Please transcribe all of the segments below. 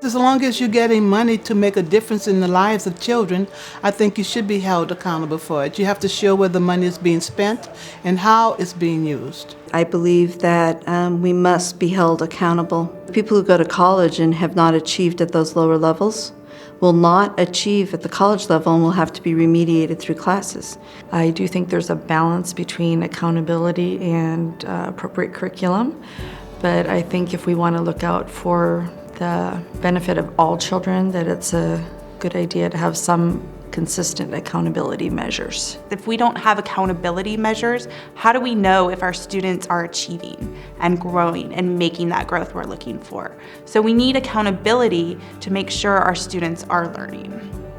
As long as you're getting money to make a difference in the lives of children, I think you should be held accountable for it. You have to show where the money is being spent and how it's being used. I believe that we must be held accountable. People who go to college and have not achieved at those lower levels will not achieve at the college level and will have to be remediated through classes. I do think there's a balance between accountability and appropriate curriculum, but I think if we want to look out for the benefit of all children, that it's a good idea to have some consistent accountability measures. If we don't have accountability measures, how do we know if our students are achieving and growing and making that growth we're looking for? So we need accountability to make sure our students are learning.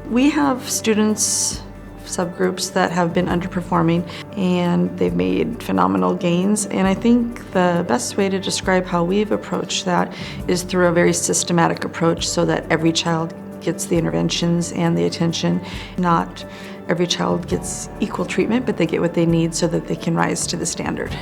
We have students, subgroups that have been underperforming, and they've made phenomenal gains. And I think the best way to describe how we've approached that is through a very systematic approach so that every child gets the interventions and the attention. Not every child gets equal treatment, but they get what they need so that they can rise to the standard.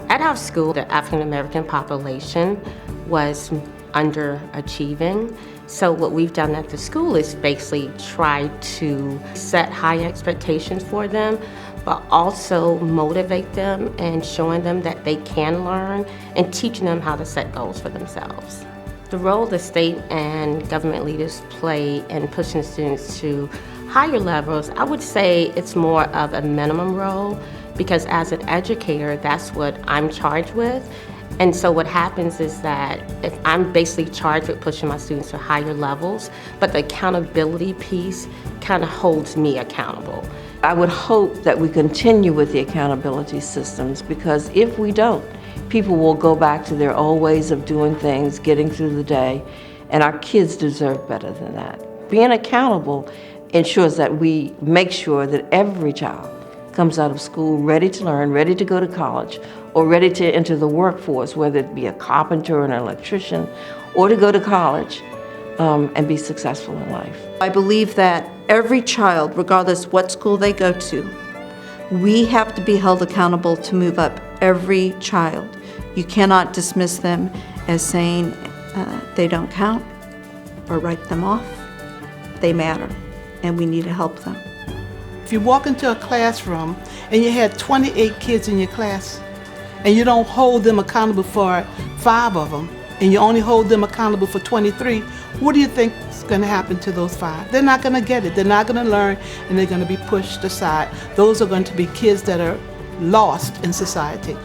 At our school, the African American population was underachieving. So what we've done at the school is basically try to set high expectations for them, but also motivate them and showing them that they can learn and teaching them how to set goals for themselves. The role the state and government leaders play in pushing students to higher levels, I would say it's more of a minimum role, because as an educator, that's what I'm charged with. And so what happens is that if I'm basically charged with pushing my students to higher levels, but the accountability piece kind of holds me accountable. I would hope that we continue with the accountability systems, because if we don't, people will go back to their old ways of doing things, getting through the day, and our kids deserve better than that. Being accountable ensures that we make sure that every child comes out of school ready to learn, ready to go to college, or ready to enter the workforce, whether it be a carpenter or an electrician, or to go to college and be successful in life. I believe that every child, regardless what school they go to, we have to be held accountable to move up every child. You cannot dismiss them as saying they don't count or write them off. They matter, and we need to help them. If you walk into a classroom and you had 28 kids in your class and you don't hold them accountable for 5 of them and you only hold them accountable for 23, what do you think is going to happen to those 5? They're not going to get it. They're not going to learn, and they're going to be pushed aside. Those are going to be kids that are lost in society.